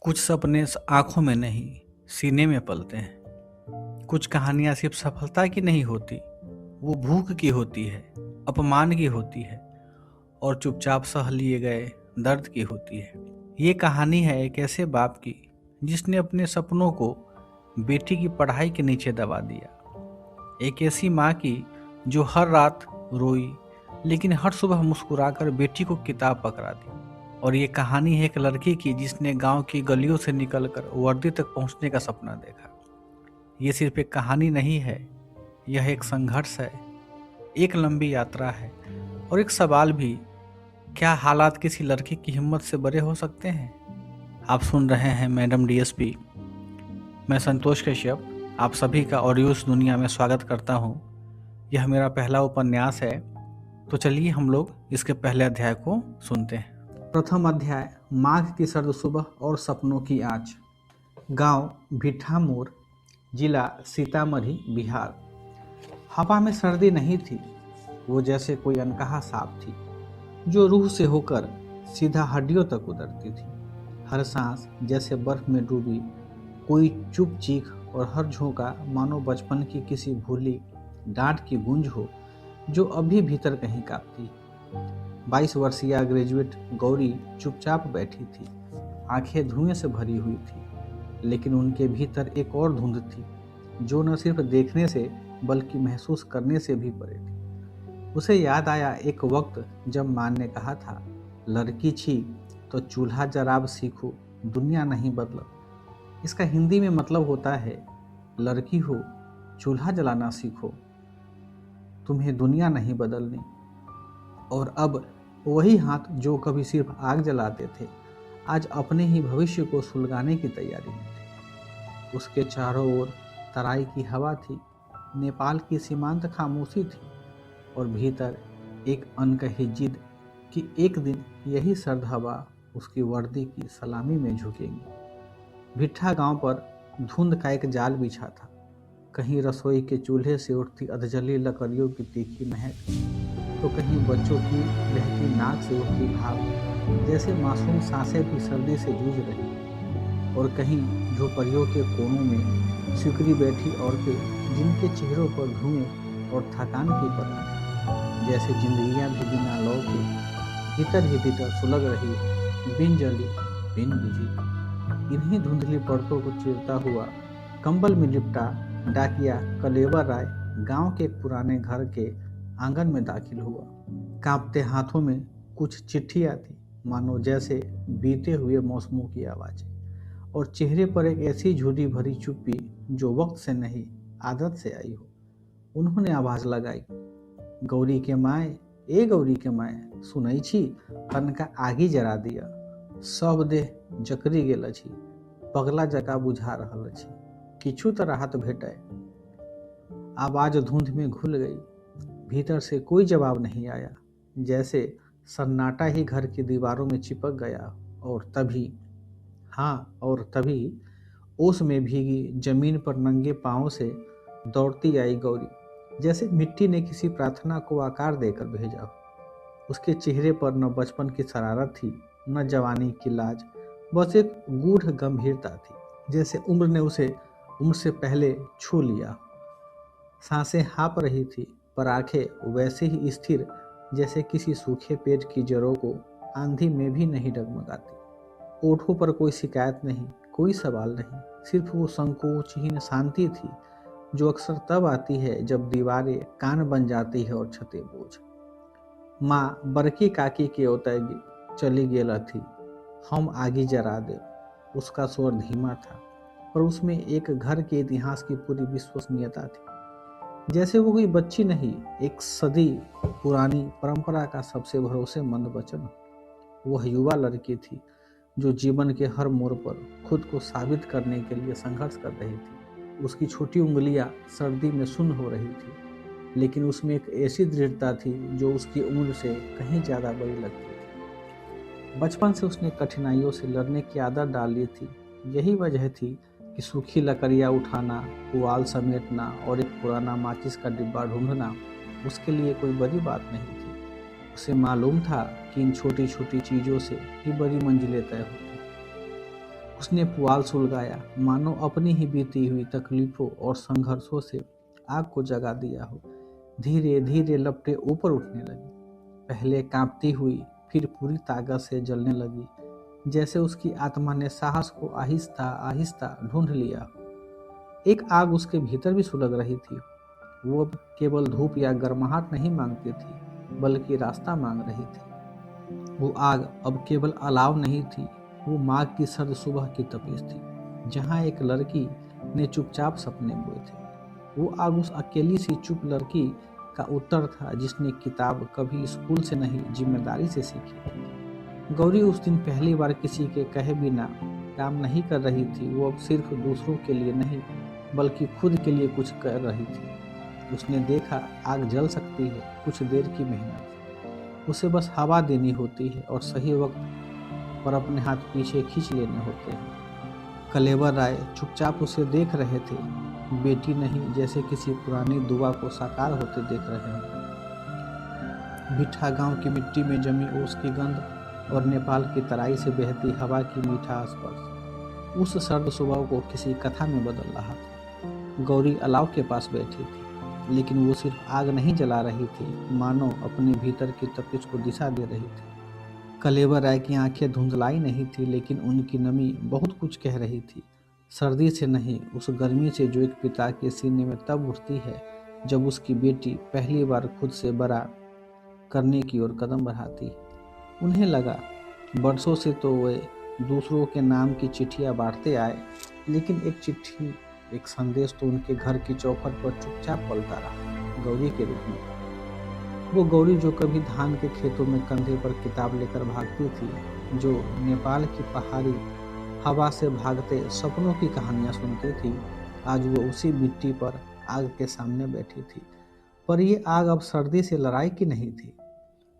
कुछ सपने आंखों में नहीं सीने में पलते हैं। कुछ कहानियां सिर्फ सफलता की नहीं होती, वो भूख की होती है, अपमान की होती है और चुपचाप सह लिए गए दर्द की होती है। ये कहानी है एक ऐसे बाप की जिसने अपने सपनों को बेटी की पढ़ाई के नीचे दबा दिया। एक ऐसी माँ की जो हर रात रोई लेकिन हर सुबह मुस्कुराकर बेटी को किताब पकड़ा दी। और ये कहानी है एक लड़की की जिसने गांव की गलियों से निकलकर वर्दी तक पहुंचने का सपना देखा। ये सिर्फ एक कहानी नहीं है, यह एक संघर्ष है, एक लंबी यात्रा है और एक सवाल भी, क्या हालात किसी लड़की की हिम्मत से बड़े हो सकते हैं? आप सुन रहे हैं मैडम डीएसपी। मैं संतोष कश्यप आप सभी का ऑडियोस दुनिया में स्वागत करता हूँ। यह मेरा पहला उपन्यास है, तो चलिए हम लोग इसके पहले अध्याय को सुनते हैं। प्रथम अध्याय, माघ की सर्द सुबह और सपनों की आँच। गांव भिट्ठा मोड़, जिला सीतामढ़ी, बिहार। हवा में सर्दी नहीं थी, वो जैसे कोई अनकहा सांप थी जो रूह से होकर सीधा हड्डियों तक उतरती थी। हर सांस जैसे बर्फ में डूबी कोई चुप चीख और हर झोंका मानो बचपन की किसी भूली डांट की गूंज हो जो अभी भीतर कहीं कांपती। 22 वर्षीय ग्रेजुएट गौरी चुपचाप बैठी थी। आंखें धुएं से भरी हुई थी, लेकिन उनके भीतर एक और धुंध थी जो न सिर्फ देखने से बल्कि महसूस करने से भी परे थी। उसे याद आया एक वक्त जब माँ ने कहा था, लड़की छी तो चूल्हा जराब सीखो, दुनिया नहीं बदलो। इसका हिंदी में मतलब होता है, लड़की हो चूल्हा जलाना सीखो, तुम्हें दुनिया नहीं बदलनी। और अब वही हाथ जो कभी सिर्फ आग जलाते थे आज अपने ही भविष्य को सुलगाने की तैयारी में थे। उसके चारों ओर तराई की हवा थी, नेपाल की सीमांत खामोशी थी और भीतर एक अनकही जिद कि एक दिन यही सर्द हवा उसकी वर्दी की सलामी में झुकेगी। भिट्ठा गांव पर धुंध का एक जाल बिछा था। कहीं रसोई के चूल्हे से उठती अधजली लकड़ियों की तीखी महक, तो कहीं बच्चों की बहती नाक से उठती भाप जैसे मासूम सांसें भी सर्दी से जूझ रही। और कहीं झोपड़ियों के कोनों में सिकड़ी बैठी औरतें जिनके चेहरों पर धुएं और थकान की परत, जैसे जिंदगियां भी बिना लौ के भीतर ही भीतर सुलग रही, बिन जली बिन बुझी। इन्हीं धुंधली परतों को चीरता हुआ कंबल में लिपटा डाकिया कलेवर राय गांव के एक पुराने घर के आंगन में दाखिल हुआ। कांपते हाथों में कुछ चिट्ठियां थी, मानो जैसे बीते हुए मौसमों की आवाजें, और चेहरे पर एक ऐसी झुर्री भरी चुप्पी जो वक्त से नहीं आदत से आई हो। उन्होंने आवाज लगाई, गौरी के माए, ए गौरी के माए, सुनई छी तनका आगी जरा दिया, सब देह जकरी गेल अछि, पगला जका बुझा रहल अछि, किछु तो राहत भेटे। आवाज धुंध में घुल गई। भीतर से कोई जवाब नहीं आया, जैसे सन्नाटा ही घर की दीवारों में चिपक गया। और तभी ओस में भीगी जमीन पर नंगे पांवों से दौड़ती आई गौरी, जैसे मिट्टी ने किसी प्रार्थना को आकार देकर भेजा हो। उसके चेहरे पर न बचपन की शरारत थी, न जवानी की लाज, बस एक गूढ़ गंभीरता थी, जैसे उम्र ने उसे उम्र से पहले छू लिया। सांसें हाँप रही थी, पर आंखें वैसे ही स्थिर जैसे किसी सूखे पेड़ की जड़ों को आंधी में भी नहीं डगमगाती। ओठों पर कोई शिकायत नहीं, कोई सवाल नहीं, सिर्फ वो संकोचहीन शांति थी जो अक्सर तब आती है जब दीवारें कान बन जाती है और छतें बोझ। माँ बड़की काकी के ओतय चली गेल थी, हम आगी जरा दे। उसका स्वर धीमा था, पर उसमें एक घर के इतिहास की पूरी विश्वसनीयता थी। जैसे वो कोई बच्ची नहीं, एक सदी पुरानी परंपरा का सबसे भरोसेमंद वचन। वह युवा लड़की थी जो जीवन के हर मोड़ पर खुद को साबित करने के लिए संघर्ष कर रही थी। उसकी छोटी उंगलियां सर्दी में सुन्न हो रही थी, लेकिन उसमें एक ऐसी दृढ़ता थी जो उसकी उम्र से कहीं ज़्यादा बड़ी लगती थी। बचपन से उसने कठिनाइयों से लड़ने की आदत डाल ली थी। यही वजह थी कि सूखी लकड़ियाँ उठाना, पुआल समेटना और एक पुराना माचिस का डिब्बा ढूंढना उसके लिए कोई बड़ी बात नहीं थी। उसे मालूम था कि इन छोटी छोटी चीज़ों से ही बड़ी मंजिलें तय होती। उसने पुआल सुलगाया, मानो अपनी ही बीती हुई तकलीफों और संघर्षों से आग को जगा दिया हो। धीरे धीरे लपटें ऊपर उठने लगी, पहले कांपती हुई, फिर पूरी ताकत से जलने लगी, जैसे उसकी आत्मा ने साहस को आहिस्ता आहिस्ता ढूंढ लिया। एक आग उसके भीतर भी सुलग रही थी। वो अब केवल धूप या गर्माहट नहीं मांगती थी, बल्कि रास्ता मांग रही थी। वो आग अब केवल अलाव नहीं थी, वो माघ की सर्द सुबह की तपिश थी, जहाँ एक लड़की ने चुपचाप सपने बोए थे। वो आग उस अकेली सी चुप लड़की का उत्तर था, जिसने किताब कभी स्कूल से नहीं, जिम्मेदारी से सीखी थी। गौरी उस दिन पहली बार किसी के कहे बिना काम नहीं कर रही थी। वो अब सिर्फ दूसरों के लिए नहीं, बल्कि खुद के लिए कुछ कर रही थी। उसने देखा, आग जल सकती है, कुछ देर की मेहनत, उसे बस हवा देनी होती है और सही वक्त पर अपने हाथ पीछे खींच लेने होते हैं। कलेवर राय चुपचाप उसे देख रहे थे, बेटी नहीं, जैसे किसी पुरानी दुआ को साकार होते देख रहे हैं। भिट्ठा गांव की मिट्टी में जमी ओस की गंध और नेपाल की तराई से बहती हवा की मीठा स्पर्श उस सर्द सुबह को किसी कथा में बदल रहा था। गौरी अलाव के पास बैठी थी, लेकिन वो सिर्फ आग नहीं जला रही थी, मानो अपने भीतर की तपिश को दिशा दे रही थी। कलेवर राय की आंखें धुंधलाई नहीं थी, लेकिन उनकी नमी बहुत कुछ कह रही थी। सर्दी से नहीं, उस गर्मी से जो एक पिता के सीने में तब उठती है जब उसकी बेटी पहली बार खुद से बड़ा करने की ओर कदम बढ़ाती है। उन्हें लगा, बरसों से तो वे दूसरों के नाम की चिट्ठियां बांटते आए, लेकिन एक चिट्ठी, एक संदेश तो उनके घर की चौखट पर चुपचाप पलता रहा, गौरी के रूप में। वो गौरी जो कभी धान के खेतों में कंधे पर किताब लेकर भागती थी, जो नेपाल की पहाड़ी हवा से भागते सपनों की कहानियां सुनती थी, आज वो उसी मिट्टी पर आग के सामने बैठी थी। पर ये आग अब सर्दी से लड़ाई की नहीं थी,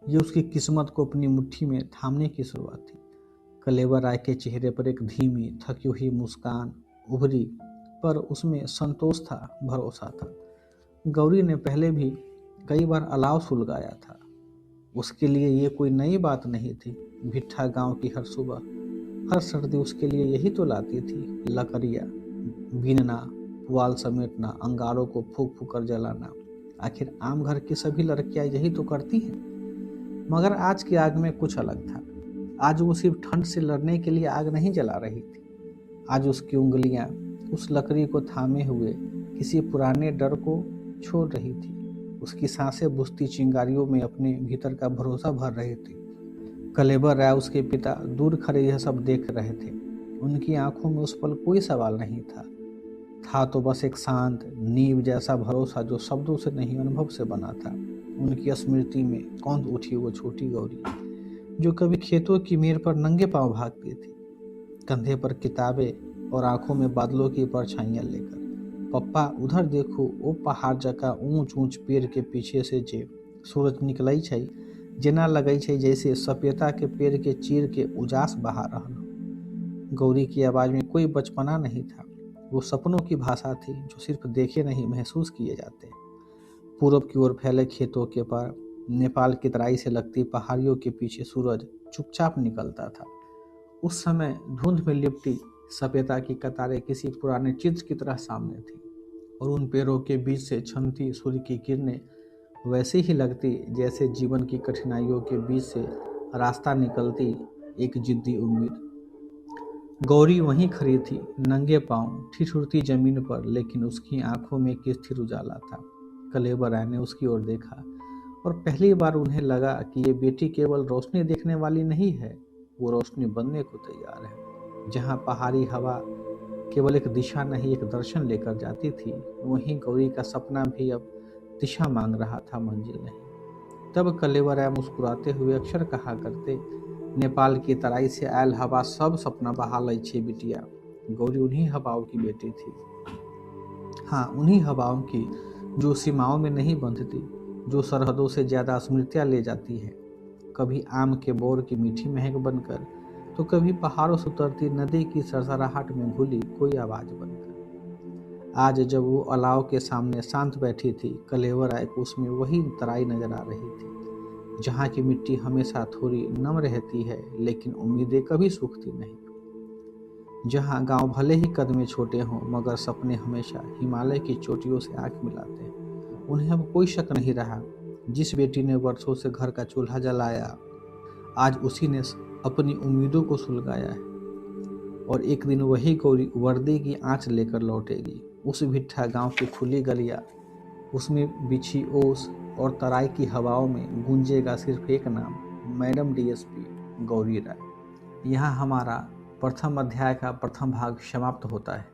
ये उसकी किस्मत को अपनी मुट्ठी में थामने की शुरुआत थी। कलेवर राय के चेहरे पर एक धीमी थकी हुई मुस्कान उभरी, पर उसमें संतोष था, भरोसा था। गौरी ने पहले भी कई बार अलाव सुलगाया था, उसके लिए ये कोई नई बात नहीं थी। भिट्ठा गांव की हर सुबह, हर सर्दी उसके लिए यही तो लाती थी, लकड़ियाँ बीनना, पुआल समेटना, अंगारों को फूक फूक कर जलाना। आखिर आम घर की सभी लड़कियां यही तो करती हैं। मगर आज की आग में कुछ अलग था। आज वो सिर्फ ठंड से लड़ने के लिए आग नहीं जला रही थी, आज उसकी उंगलियां उस लकड़ी को थामे हुए किसी पुराने डर को छोड़ रही थी। उसकी सांसें बुझती चिंगारियों में अपने भीतर का भरोसा भर रही थी। कलेवर राय, उसके पिता, दूर खड़े यह सब देख रहे थे। उनकी आंखों में उस पल कोई सवाल नहीं था तो बस एक शांत नींव जैसा भरोसा, जो शब्दों से नहीं, अनुभव से बना था। उनकी स्मृति में कौंध उठी वो छोटी गौरी, जो कभी खेतों की मेड़ पर नंगे पांव भागती थी, कंधे पर किताबें और आंखों में बादलों की परछाइयां लेकर। पप्पा, उधर देखो, वो पहाड़ जका ऊंच ऊंच पेड़ के पीछे से जे सूरज निकलै छै, जेना लगै छै जैसे सपेता के पेड़ के चीर के उजास बहा रहल हो। गौरी की आवाज में कोई बचपना नहीं था, वो सपनों की भाषा थी, जो सिर्फ देखे नहीं, महसूस किए जाते। पूरब की ओर फैले खेतों के पार, नेपाल की तराई से लगती पहाड़ियों के पीछे सूरज चुपचाप निकलता था। उस समय धुंध में लिपटी सपेता की कतारें किसी पुराने चित्र की तरह सामने थी, और उन पेड़ों के बीच से छनती सूर्य की किरणें वैसे ही लगती जैसे जीवन की कठिनाइयों के बीच से रास्ता निकलती एक जिद्दी उम्मीद। गौरी वहीं खड़ी थी, नंगे पांव, ठिठुरती जमीन पर, लेकिन उसकी आंखों में एक स्थिर उजाला था। कलेवर राय ने उसकी ओर देखा, और पहली बार उन्हें लगा कि ये बेटी केवल रोशनी देखने वाली नहीं है, वो रोशनी बनने को तैयार है। जहाँ पहाड़ी हवा केवल एक दिशा नहीं, एक दर्शन लेकर जाती थी, वहीं गौरी का सपना भी अब दिशा मांग रहा था, मंजिल नहीं। तब कलेवर राय मुस्कुराते हुए अक्सर कहा करते, नेपाल की तराई से आयल हवा सब सपना बहा लै छे बिटिया। गौरी उन्हीं हवाओं की बेटी थी, हाँ, उन्हीं हवाओं की जो सीमाओं में नहीं बंधती, जो सरहदों से ज्यादा स्मृतियां ले जाती है। कभी आम के बोर की मीठी महक बनकर, तो कभी पहाड़ों से उतरती नदी की सरसराहट में घुली कोई आवाज बनकर। आज जब वो अलाव के सामने शांत बैठी थी, कलेवर राय को उसमें वही तराई नजर आ रही थी, जहाँ की मिट्टी हमेशा थोड़ी नम रहती है, लेकिन उम्मीदें कभी सूखती नहीं। जहाँ गांव भले ही कद में छोटे हों मगर सपने हमेशा हिमालय की चोटियों से आंख मिलाते हैं। उन्हें अब कोई शक नहीं रहा, जिस बेटी ने वर्षों से घर का चूल्हा जलाया, आज उसी ने अपनी उम्मीदों को सुलगाया है। और एक दिन वही गौरी वर्दी की आंच लेकर लौटेगी। उस भिट्ठा गांव की खुली गलियां, उसमें बिछी ओस और तराई की हवाओं में गूंजेगा सिर्फ एक नाम, मैडम डीएसपी गौरी राय। यहाँ हमारा प्रथम अध्याय का प्रथम भाग समाप्त होता है।